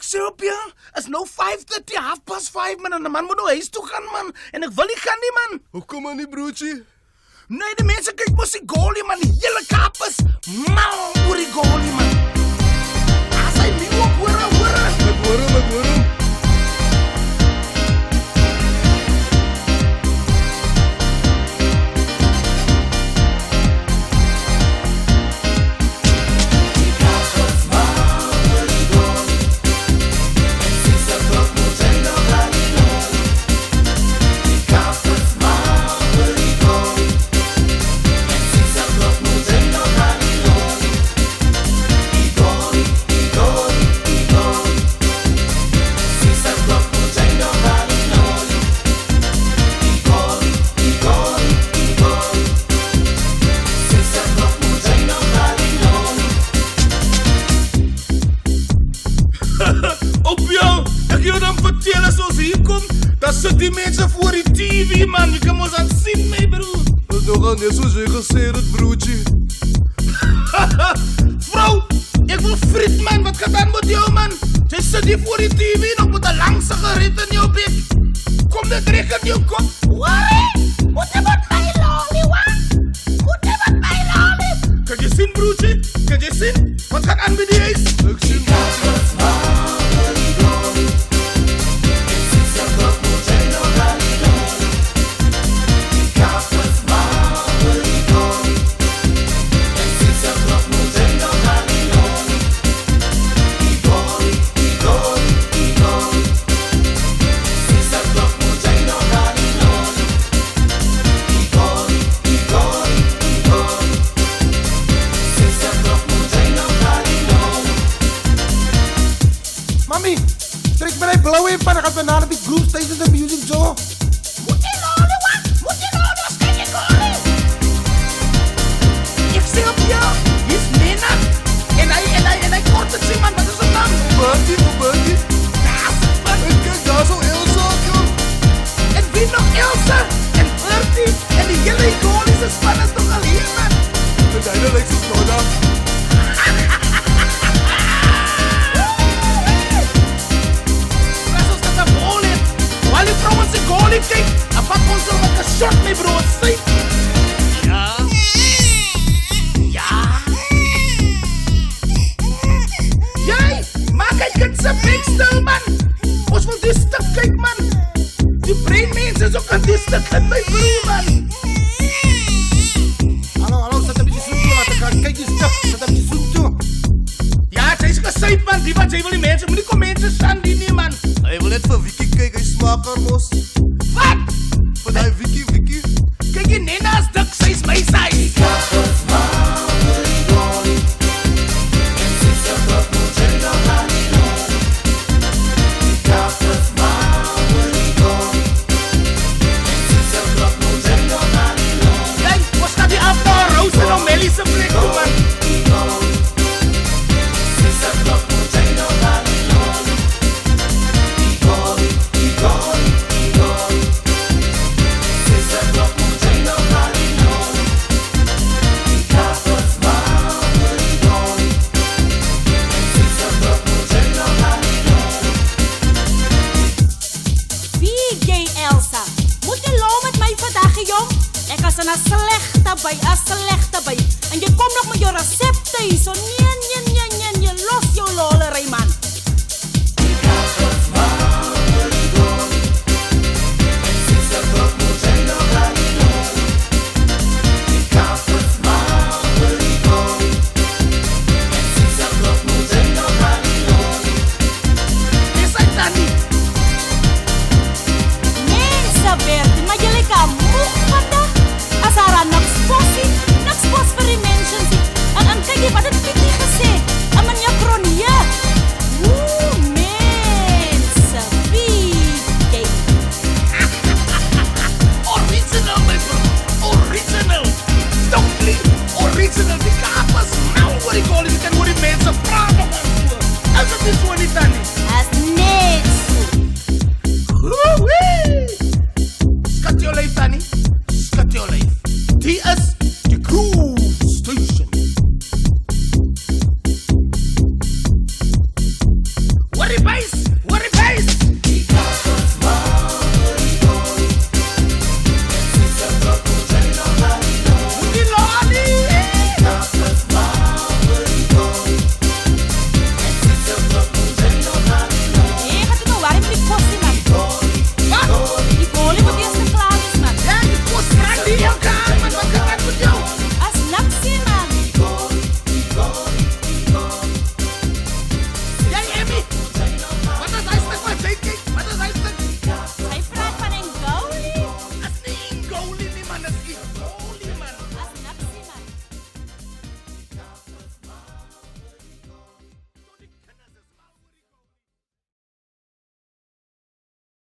Ek sê op jou, is nou 5:30, 5:30 man, en 'n man moet nou huis toe gaan man, en ek wil nie gaan nie man. Hoekom aan die broodjie? Nee, die mense kyk mos die goalie man, die hele Kaap is mal oor die goalie man. As hy nie ook hoor. Ek hoor hom. Sit die mense voor die TV man, jy kan mos aan sien my broer. Dis nogal net soos jy gesê het broodjie. Vrou, ek wil friet man, wat gaan dan met jou man? Jy sit hier voor die TV nog met 'n lang sigaret in jou bek. Kom dit reg in jou kop. Worry, moet jy met my lolly wat? Moet jy met my lolly? Kan jy sien broodjie? Kan jy sien? Wat gaan aan met die huis? Ek sien Mami, trek my die blauwe pan, ek gaan vanavond die Groove Station en music zo. Moet jy lolly wat? Moet jy lolly, wat kyk jy goalie? Ek sê op jou, hier's Nena. En hy kort het sê man, wat is het naam? Bertie. Ek kyk daar so Elsa, joh. En wie nog Elsa? En Bertie? En die hele goalies is span is toch al hier man? En die lyk soos Noda. Al die vrouwens in goalie kyk, en pak ons er met 'n shot my broer, sê. Ja. Jy, maak hy kind se bek stil man. Ons wil die stuk kyk man. Die brain mense is ook aan die stuk in my broer man. Hallo, sit 'n bietjie soen toe, laat ek gaan kyk die stuk, sit 'n bietjie soen toe. Ja, sy is gesuip man, die wat jy wil die mense, moet nie kom mense staan die nie man. Hy wil net vir Vicky kyk, hy smaak haar mos. Wat? Vir die Vicky. Kyk die Nena is dik, sy is my size. Jy, ons gaat die afdaal, Rose en Omelie se plek toe man. Slegte by. En jy kom nog met jou resepte hier, so nee, los jou lolery man. Mense Bertie, maar jy lyk aan moeg vandag. As haar niks pos vir die mense sien. En kyk jy wat het Pietie gesê? En meneer Kronie. Mense, wie? Original my bro, original. Totally original, die Kaap is mal oor die goalie, die kan oor die mense praat op en so. As het nie so nie dan nie. As net so. Skat jou lyf Tannie, skat jou lyf. Die is die Groove Station. Hoor revise